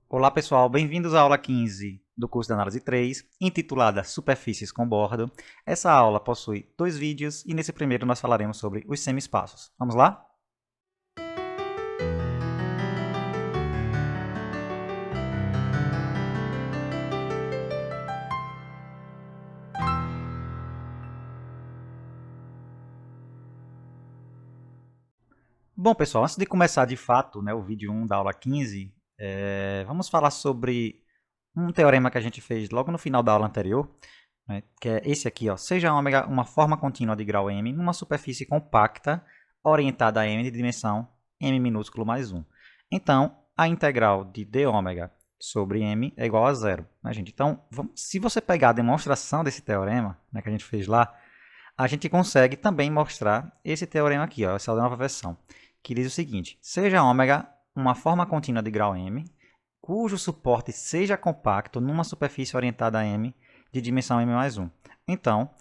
Olá pessoal, bem-vindos à aula 15 do curso de Análise 3, intitulada Superfícies com Bordo. Essa aula possui dois vídeos e nesse primeiro nós falaremos sobre os semi-espaços. Vamos lá? Bom pessoal, antes de começar de fato o vídeo 1 da aula 15, vamos falar sobre um teorema que a gente fez logo no final da aula anterior, que é esse aqui, ó. Seja ômega uma forma contínua de grau m numa superfície compacta orientada a m de dimensão m minúsculo mais 1. Então, a integral de d ômega sobre m é igual a zero. Né, gente? Então, se você pegar a demonstração desse teorema, que a gente fez lá, a gente consegue também mostrar esse teorema aqui, ó, essa nova versão, que diz o seguinte: seja ômega uma forma contínua de grau m, cujo suporte seja compacto numa superfície orientada a m de dimensão m mais 1. Então,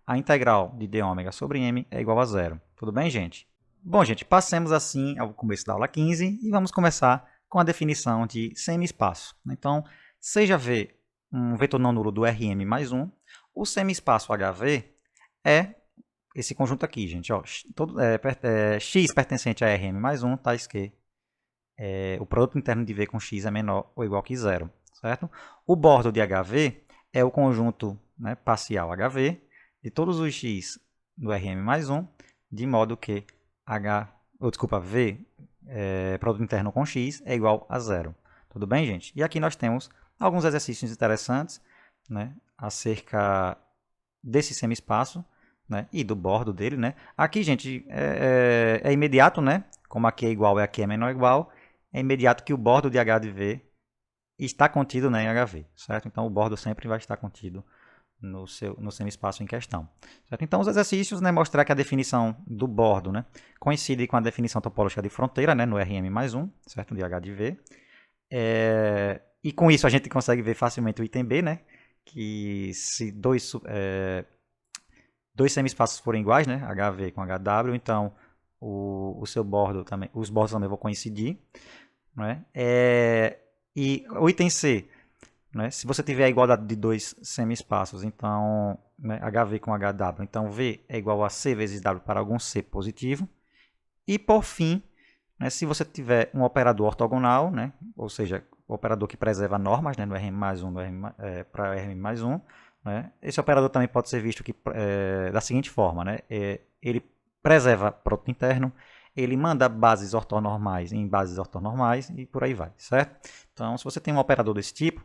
a integral de d ômega sobre m é igual a zero. Tudo bem, gente? Bom, gente, passemos assim ao começo da aula 15 e vamos começar com a definição de semi-espaço. Então, seja V um vetor não nulo do Rm mais 1, o semi-espaço HV é esse conjunto aqui, gente. Ó, x pertencente a Rm mais 1, tais que o produto interno de V com x é menor ou igual que zero. Certo? O bordo de HV é o conjunto parcial HV de todos os x do Rm mais 1, de modo que V, produto interno com x, é igual a zero. Tudo bem, gente? E aqui nós temos alguns exercícios interessantes acerca desse semi-espaço e do bordo dele. Aqui, gente, é imediato, como aqui é igual e aqui é menor ou igual, é imediato que o bordo de H de V está contido em HV, certo? Então, o bordo sempre vai estar contido no semi-espaço em questão. Certo? Então, os exercícios, mostrar que a definição do bordo coincide com a definição topológica de fronteira, no Rm mais 1, certo? De H de V. E com isso a gente consegue ver facilmente o item B, que se dois semi-espaços forem iguais, HV com HW, então o seu bordo também, os bordos também vão coincidir. E o item C, se você tiver a igualdade de dois semi-espaços, então HV com HW, então V é igual a C vezes W para algum C positivo. E por fim, se você tiver um operador ortogonal, ou seja, o operador que preserva normas no Rm mais 1 para Rm mais 1, esse operador também pode ser visto da seguinte forma: ele preserva produto interno, ele manda bases ortonormais em bases ortonormais e por aí vai, certo? Então, se você tem um operador desse tipo,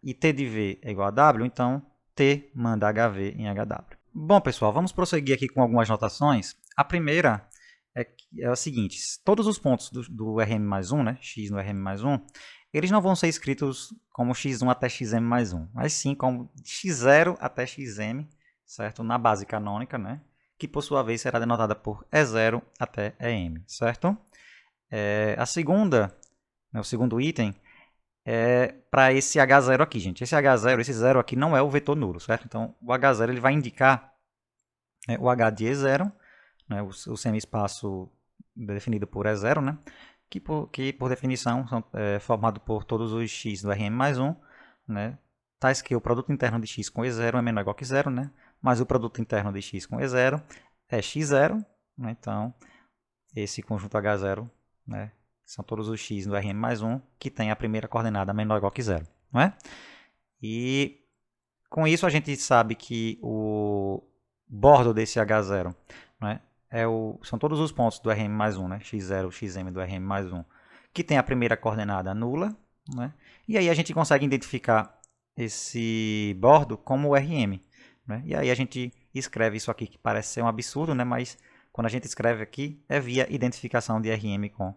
e T de V é igual a W, então T manda HV em HW. Bom, pessoal, vamos prosseguir aqui com algumas notações. A primeira é a seguinte: todos os pontos do Rm mais 1, x no Rm mais 1, eles não vão ser escritos como x1 até xm mais 1, mas sim como x0 até xm, certo? Na base canônica, que por sua vez será denotada por E0 até Em, certo? A segunda, o segundo item, é para esse H0 aqui, gente. Esse H0, esse zero aqui não é o vetor nulo, certo? Então, o H0 ele vai indicar o H de E0, o semi-espaço definido por E0, que por definição são formados por todos os x do Rm mais 1, tais que o produto interno de x com E0 é menor ou igual que zero, mas o produto interno de x com E0 é x0, então esse conjunto H0 são todos os x do Rm mais 1 que tem a primeira coordenada menor ou igual que zero. E com isso a gente sabe que o bordo desse H0 são todos os pontos do Rm mais 1, x0, xm do Rm mais 1, que tem a primeira coordenada nula. E aí a gente consegue identificar esse bordo como o Rm. E aí a gente escreve isso aqui, que parece ser um absurdo, mas quando a gente escreve aqui, é via identificação de Rm com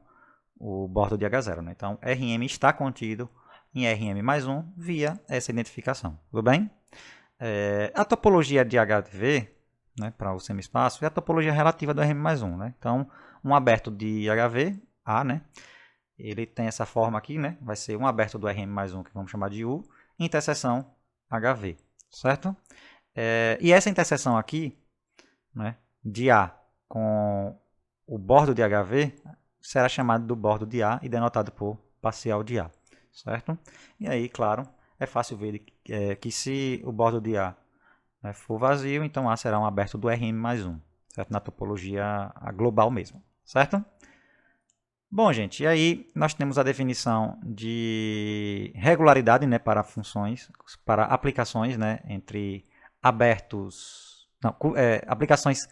o bordo de H0. Então, Rm está contido em Rm mais 1 via essa identificação. Tudo bem? A topologia de HV, para o semi-espaço, é a topologia relativa do Rm mais 1. Então, um aberto de HV, A, ele tem essa forma aqui, vai ser um aberto do Rm mais 1, que vamos chamar de U, interseção HV, certo? E essa interseção aqui, de A com o bordo de HV, será chamado do bordo de A e denotado por parcial de A, certo? E aí, claro, é fácil ver que se o bordo de A, né, for vazio, então A será um aberto do Rm mais 1, certo? Na topologia global mesmo, certo? Bom, gente, e aí nós temos a definição de regularidade, né, para funções, para aplicações, né, entre abertos, não, aplicações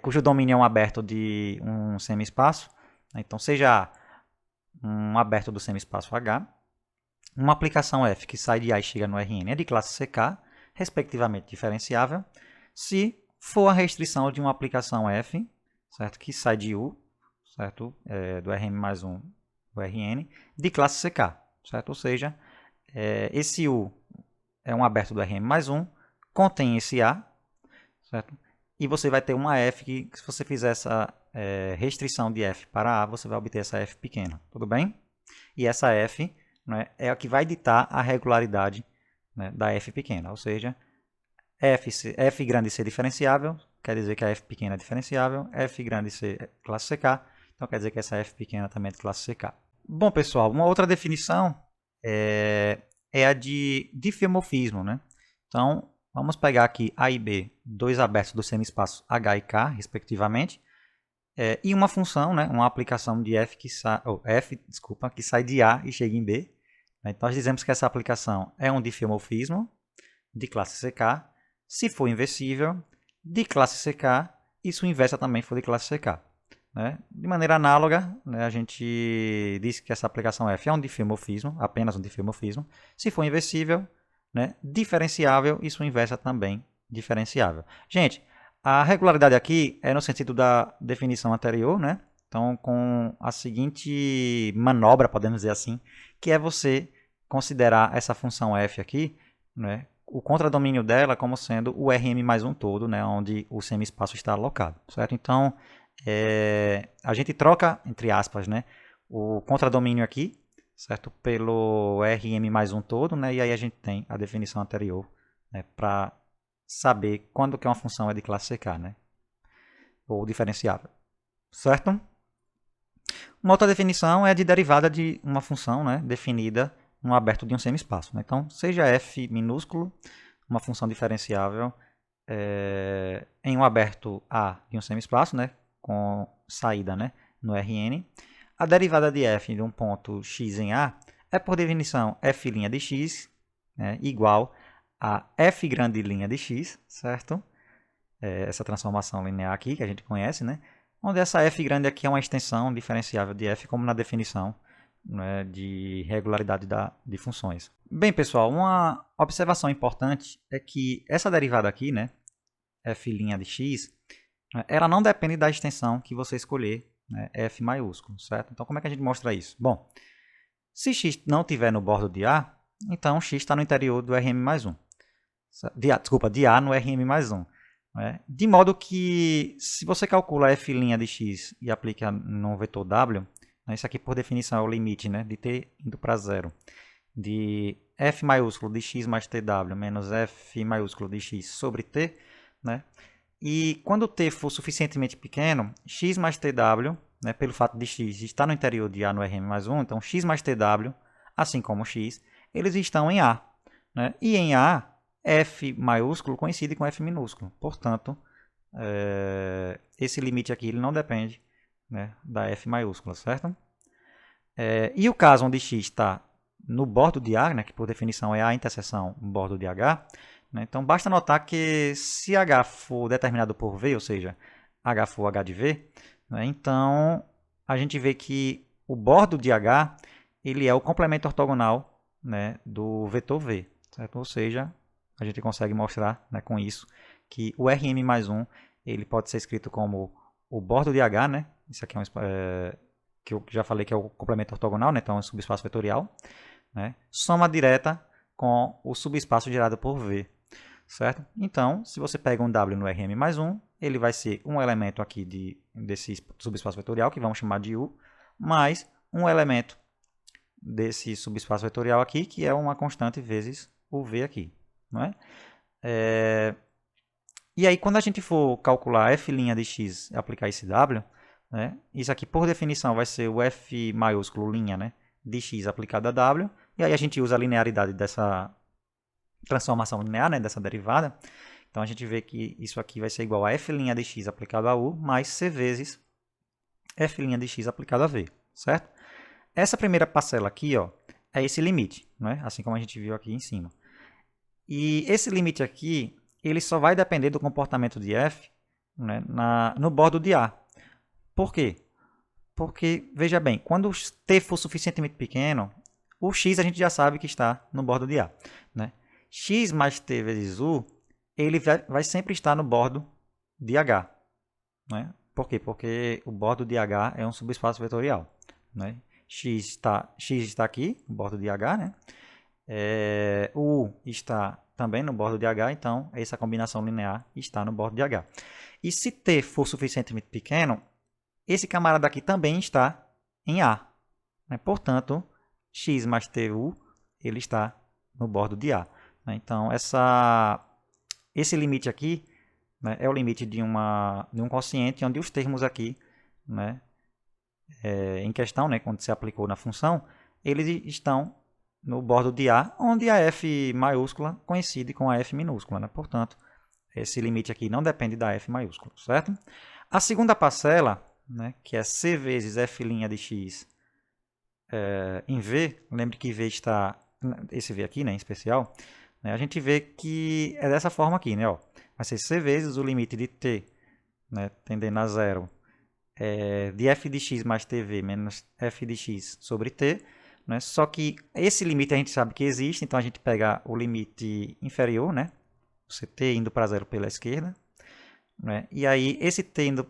cujo domínio é um aberto de um semi-espaço, né, então seja um aberto do semi-espaço H, uma aplicação F que sai de A e chega no Rn é de classe CK, respectivamente diferenciável, se for a restrição de uma aplicação F, certo, que sai de U, certo? Do Rm mais 1 do Rn, de classe CK, certo? Ou seja, esse U é um aberto do Rm mais 1, contém esse A, certo? E você vai ter uma F que, se você fizer essa restrição de F para A, você vai obter essa F pequena, tudo bem? E essa F, né, é a que vai ditar a regularidade, né, da F pequena, ou seja, F grande ser diferenciável, quer dizer que a F pequena é diferenciável, F grande ser classe CK, então quer dizer que essa F pequena também é de classe CK. Bom, pessoal, uma outra definição é a de diffeomorfismo, né? Então, vamos pegar aqui A e B, dois abertos do semi-espaço H e K, respectivamente, e uma função, né, uma aplicação de F que sai de A e chega em B. Então, nós dizemos que essa aplicação é um diffeomorfismo de classe CK, se for inversível, de classe CK, e se o inversa também for de classe CK. Né? De maneira análoga, né, a gente diz que essa aplicação F é um diffeomorfismo, apenas um diffeomorfismo. Se for inversível, né, diferenciável, e sua inversa também diferenciável. Gente, a regularidade aqui é no sentido da definição anterior, né? Então, com a seguinte manobra, podemos dizer assim, que é você considerar essa função f aqui, né, o contradomínio dela como sendo o Rm mais 1 todo, né, onde o semi-espaço está alocado, certo? Então, a gente troca, entre aspas, né, o contradomínio aqui, certo, pelo Rm mais 1 todo, né, e aí a gente tem a definição anterior, né, para saber quando que uma função é de classe CK, né, ou diferenciável, certo? Uma outra definição é de derivada de uma função, né, definida no aberto de um semi-espaço. Né? Então, seja f minúsculo, uma função diferenciável em um aberto A de um semi-espaço, né, com saída, né, no Rn, a derivada de f de um ponto x em A é, por definição, f' de x, né, igual a f grande linha de x, certo? Essa transformação linear aqui que a gente conhece, né? Onde essa f grande aqui é uma extensão diferenciável de f, como na definição, né, de regularidade de funções. Bem, pessoal, uma observação importante é que essa derivada aqui, né, f' de x, ela não depende da extensão que você escolher, né, f maiúsculo, certo? Então, como é que a gente mostra isso? Bom, se x não estiver no bordo de A, então x está no interior do Rm mais 1. De A no Rm mais 1. De modo que, se você calcula f' de x e aplica no vetor w, isso aqui por definição é o limite, né, de t indo para zero, de f maiúsculo de x mais tw menos f maiúsculo de x sobre t, né, e quando t for suficientemente pequeno, x mais tw, né, pelo fato de x estar no interior de A no Rm mais 1, então x mais tw, assim como x, eles estão em A. Né, e em A, f maiúsculo coincide com f minúsculo. Portanto, esse limite aqui ele não depende, né, da f maiúscula, certo? E o caso onde x está no bordo de A, né, que por definição é a interseção no bordo de H, né, então basta notar que se H for determinado por V, ou seja, H for H de V, né, então a gente vê que o bordo de H ele é o complemento ortogonal, né, do vetor V, certo? Ou seja, a gente consegue mostrar, né, com isso que o Rm mais 1 ele pode ser escrito como o bordo de H, né? Isso aqui é que eu já falei que é o complemento ortogonal, né? Então é um subespaço vetorial, né? Soma direta com o subespaço gerado por V, certo? Então, se você pega um W no Rm mais 1, ele vai ser um elemento aqui desse subespaço vetorial, que vamos chamar de U, mais um elemento desse subespaço vetorial aqui, que é uma constante vezes o V aqui. Não é? E aí, quando a gente for calcular f' de x e aplicar esse w, né, isso aqui, por definição, vai ser o f maiúsculo linha, né, de x aplicado a w, E aí a gente usa a linearidade dessa transformação linear, né, dessa derivada. Então a gente vê que isso aqui vai ser igual a f' de x aplicado a u mais c vezes f' de x aplicado a v, certo? Essa primeira parcela aqui, ó, é esse limite, né? Assim como a gente viu aqui em cima. E esse limite aqui, ele só vai depender do comportamento de f, né, no bordo de A. Por quê? Porque, veja bem, quando o t for suficientemente pequeno, o x a gente já sabe que está no bordo de A, né? X mais t vezes u, ele vai sempre estar no bordo de H, né? Por quê? Porque o bordo de H é um subespaço vetorial, né? X está aqui, no bordo de H, né? U está também no bordo de H, então essa combinação linear está no bordo de H. E se t for suficientemente pequeno, esse camarada aqui também está em A, né? Portanto, x mais tu, ele está no bordo de A, né? Então, esse limite aqui, né, é o limite de um quociente onde os termos aqui, né, em questão, né, quando se aplicou na função, eles estão no bordo de A, onde a f maiúscula coincide com a f minúscula, né? Portanto, esse limite aqui não depende da f maiúscula, certo? A segunda parcela, né, que é c vezes f' de x em v, lembre que v está, esse v aqui, né, em especial, né, a gente vê que é dessa forma aqui, né, ó, vai ser c vezes o limite de t, né, tendendo a zero, de f de x mais tv menos f de x sobre t, né, só que esse limite a gente sabe que existe, então a gente pega o limite inferior, né, o ct indo para zero pela esquerda, né, e aí esse t indo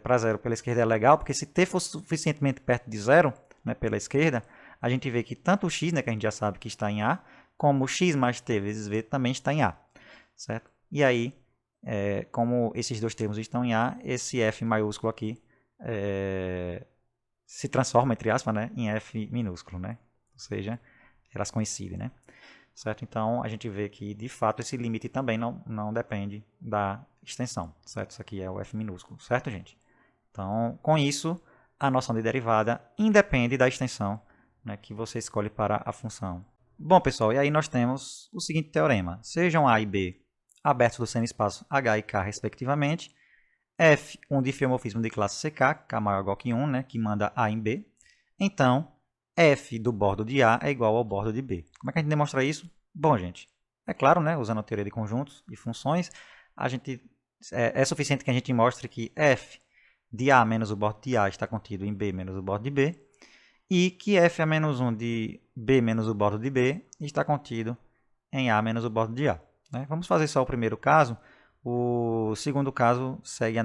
para zero pela esquerda é legal, porque se t for suficientemente perto de zero, né, pela esquerda, a gente vê que tanto o x, né, que a gente já sabe que está em A, como x mais t vezes v também está em A, certo? E aí, como esses dois termos estão em A, esse f maiúsculo aqui se transforma, entre aspas, né, em f minúsculo, né? Ou seja, elas coincidem, né? Certo? Então, a gente vê que, de fato, esse limite também não depende da extensão, certo? Isso aqui é o f minúsculo, certo, gente? Então, com isso, a noção de derivada independe da extensão, né, que você escolhe para a função. Bom, pessoal, e aí nós temos o seguinte teorema. Sejam A e B abertos do semi-espaço H e K, respectivamente, F um diffeomorfismo de classe CK, K maior ou igual que 1, né, que manda A em B, então F do bordo de A é igual ao bordo de B. Como é que a gente demonstra isso? Bom, gente, é claro, né, usando a teoria de conjuntos e funções, é suficiente que a gente mostre que F de A menos o bordo de A está contido em B menos o bordo de B, e que f a menos 1 de B menos o bordo de B está contido em A menos o bordo de A, né? Vamos fazer só o primeiro caso. O segundo caso segue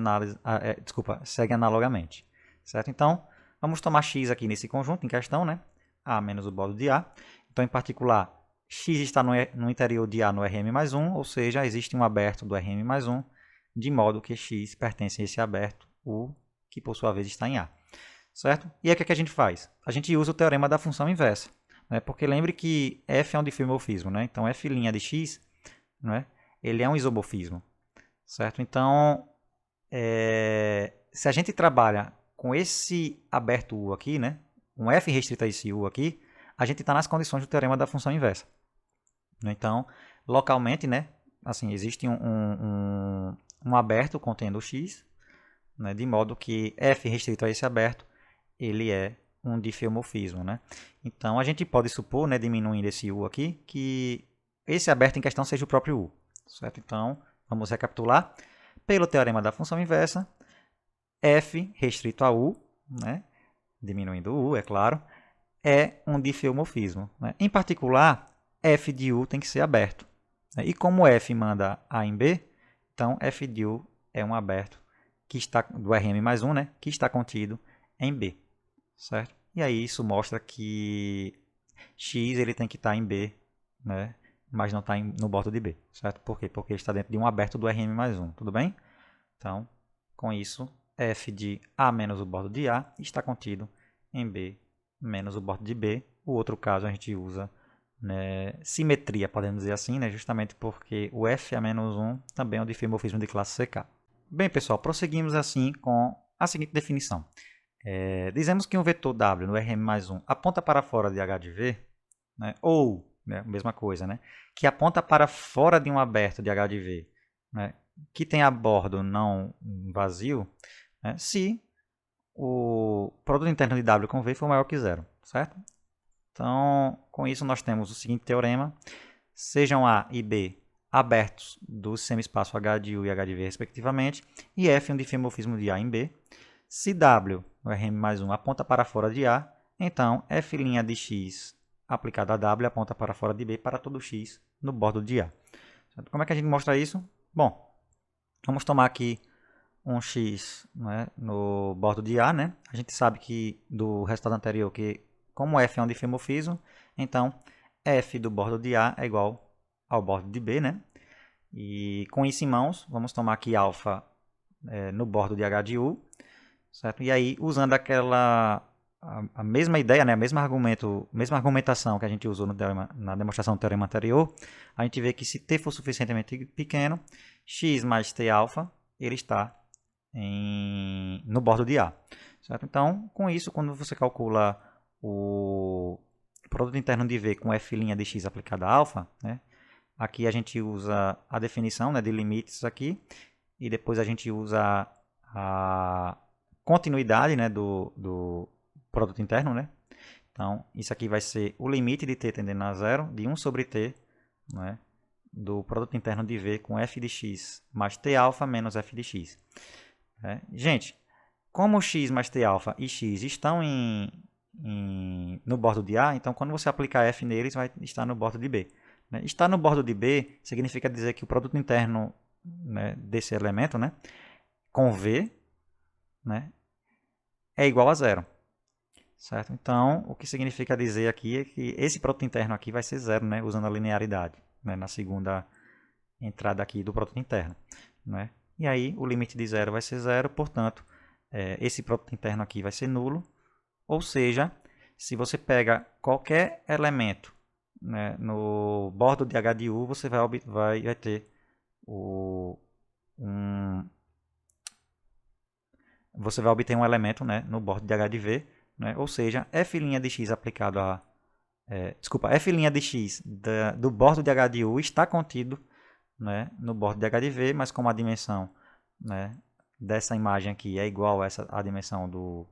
analogamente, certo? Então, vamos tomar x aqui nesse conjunto em questão, né? A menos o bordo de A. Então, em particular, x está no interior de A no Rm mais 1, ou seja, existe um aberto do Rm mais 1, de modo que x pertence a esse aberto, U, que por sua vez está em A. Certo? E aí o que a gente faz? A gente usa o teorema da função inversa, né? Porque lembre que f é um diffeomorfismo, né? Então f' de x, né, ele é um isomorfismo, certo? Então, se a gente trabalha com esse aberto U aqui, né, um f restrito a esse U aqui, a gente está nas condições do teorema da função inversa. Então, localmente, né, assim, existe um aberto contendo x, né, de modo que f restrito a esse aberto ele é um diffeomorfismo, né? Então, a gente pode supor, né, diminuindo esse U aqui, que esse aberto em questão seja o próprio U, certo? Então, vamos recapitular. Pelo teorema da função inversa, f restrito a U, né, diminuindo o U, é claro, é um diffeomorfismo, né? Em particular, f de U tem que ser aberto, né? E como f manda A em B, então f de U é um aberto que está do Rm mais 1, né, que está contido em B. Certo? E aí isso mostra que x ele tem que estar em B, né? Mas não está no bordo de B, certo? Por quê? Porque está dentro de um aberto do Rm mais 1, tudo bem? Então, com isso, f de A menos o bordo de A está contido em B menos o bordo de B. O outro caso a gente usa, né, simetria, podemos dizer assim, né? Justamente porque o f a menos 1 também é um diffeomorfismo de classe CK. Bem, pessoal, prosseguimos assim com a seguinte definição. Dizemos que um vetor W no Rm mais 1 aponta para fora de H de V, né? Ou, né, mesma coisa, né, que aponta para fora de um aberto de H de V, né, que tem a bordo não vazio, né, se o produto interno de W com V for maior que zero, certo? Então, com isso nós temos o seguinte teorema: sejam A e B abertos do semi-espaço H de U e H de V, respectivamente, e F um difeomorfismo de A em B. Se W, o Rm mais 1, aponta para fora de A, então F' de X aplicado a W aponta para fora de B para todo X no bordo de A. Como é que a gente mostra isso? Bom, vamos tomar aqui um X, né, no bordo de A, né? A gente sabe que do resultado anterior que, como F é um difeomorfismo, então F do bordo de A é igual ao bordo de B, né? E com isso em mãos, vamos tomar aqui alfa no bordo de H de U, certo? E aí, usando a mesma ideia, né, mesma argumentação que a gente usou no teorema, na demonstração do teorema anterior, a gente vê que se T for suficientemente pequeno, x mais T alfa, ele está no bordo de A. Certo? Então, com isso, quando você calcula o produto interno de V com f' de x aplicada a alfa, né, aqui a gente usa a definição, né, de limites aqui, e depois a gente usa a continuidade, né, do produto interno, né? Então, isso aqui vai ser o limite de t tendendo a zero, de 1 sobre t, né, do produto interno de V com f de x mais t alfa menos f de x. Gente, como x mais t alfa e x estão no bordo de A, então quando você aplicar f neles, vai estar no bordo de B. Né? Estar no bordo de B significa dizer que o produto interno, né, desse elemento, né, com V, né, é igual a zero. Certo? Então, o que significa dizer aqui é que esse produto interno aqui vai ser zero, né, usando a linearidade, né, na segunda entrada aqui do produto interno. Né? E aí, o limite de zero vai ser zero, portanto, esse produto interno aqui vai ser nulo. Ou seja, se você pega qualquer elemento, né, no bordo de H de U, você vai ter você vai obter um elemento, né, no bordo de H de V, né, ou seja, f' de x aplicado a... f' de x do bordo de H de U está contido, né, no bordo de H de V, mas como a dimensão, né, dessa imagem aqui é igual a dimensão do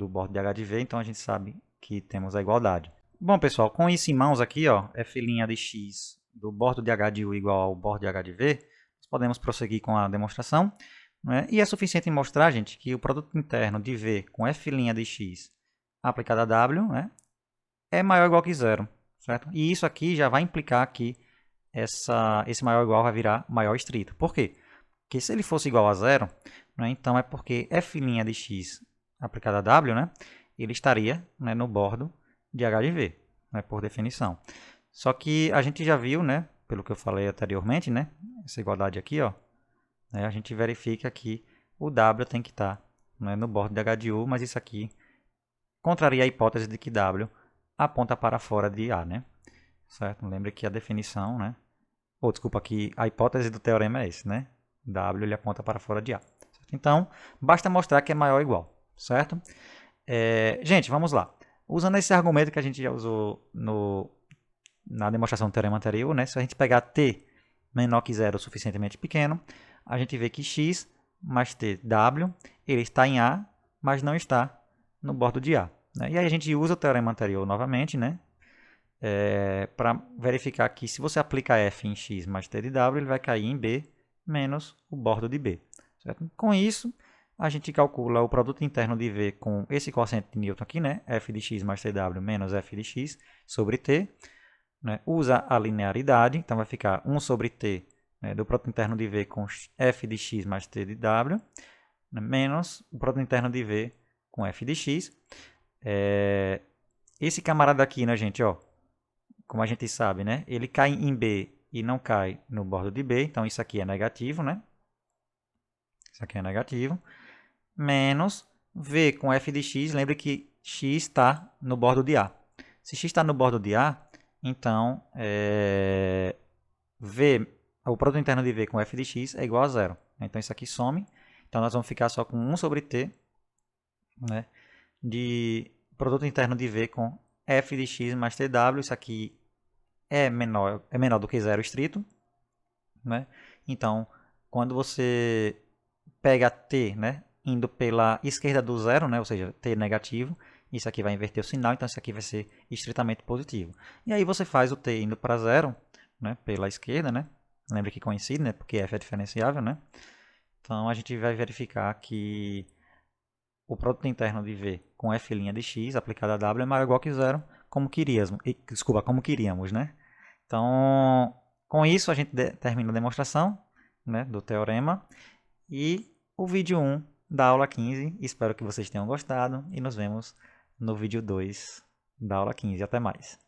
bordo de H de V, então a gente sabe que temos a igualdade. Bom, pessoal, com isso em mãos aqui, ó, f' de x do bordo de H de U igual ao bordo de H de V, nós podemos prosseguir com a demonstração. Né? E é suficiente mostrar, gente, que o produto interno de V com f' de x aplicado a W, né, é maior ou igual que zero. Certo? E isso aqui já vai implicar que esse maior ou igual vai virar maior estrito. Por quê? Porque se ele fosse igual a zero, né, então é porque f' de x aplicado a W, né, ele estaria, né, no bordo de H de V, né, por definição. Só que a gente já viu, né, pelo que eu falei anteriormente, né, essa igualdade aqui, ó, né, a gente verifica que o W tem que estar, né, no bordo de H de U, mas isso aqui contraria a hipótese de que W aponta para fora de A, né? Certo? Lembre que a definição, né? Desculpa, que a hipótese do teorema é esse, né? W ele aponta para fora de A. Certo? Então, basta mostrar que é maior ou igual, certo? Gente, vamos lá. Usando esse argumento que a gente já usou na demonstração do teorema anterior, né? Se a gente pegar t menor que zero suficientemente pequeno, a gente vê que x mais t, w, ele está em A, mas não está no bordo de A. Né? E aí a gente usa o teorema anterior novamente, né? Para verificar que se você aplica f em x mais t de w, ele vai cair em B menos o bordo de B. Certo? Com isso, a gente calcula o produto interno de V com esse quociente de Newton aqui, né? f de x mais tw menos f de x sobre t. Né? Usa a linearidade, então vai ficar 1 sobre t, né, do produto interno de V com f de x mais t de w, né, menos o produto interno de V com f de x. Esse camarada aqui, né, gente, ó, como a gente sabe, né, ele cai em B e não cai no bordo de B, então isso aqui é negativo, né? Isso aqui é negativo. Menos V com f de x, lembre que x está no bordo de A. Se x está no bordo de A, então o produto interno de V com f de x é igual a zero. Então isso aqui some. Então nós vamos ficar só com 1 sobre t, né, de produto interno de V com f de x mais tw, isso aqui é menor do que zero estrito, né? Então, quando você pega t, né, indo pela esquerda do zero, né, ou seja, t negativo, isso aqui vai inverter o sinal, então isso aqui vai ser estritamente positivo. E aí você faz o t indo para zero, né, pela esquerda, né? Lembra que coincide, né, porque f é diferenciável, né? Então a gente vai verificar que o produto interno de V com f' de x aplicado a w é maior ou igual que zero, como queríamos, como queríamos, né? Então, com isso a gente termina a demonstração, né, do teorema e o vídeo 1 da aula 15. Espero que vocês tenham gostado e nos vemos no vídeo 2 da aula 15. Até mais!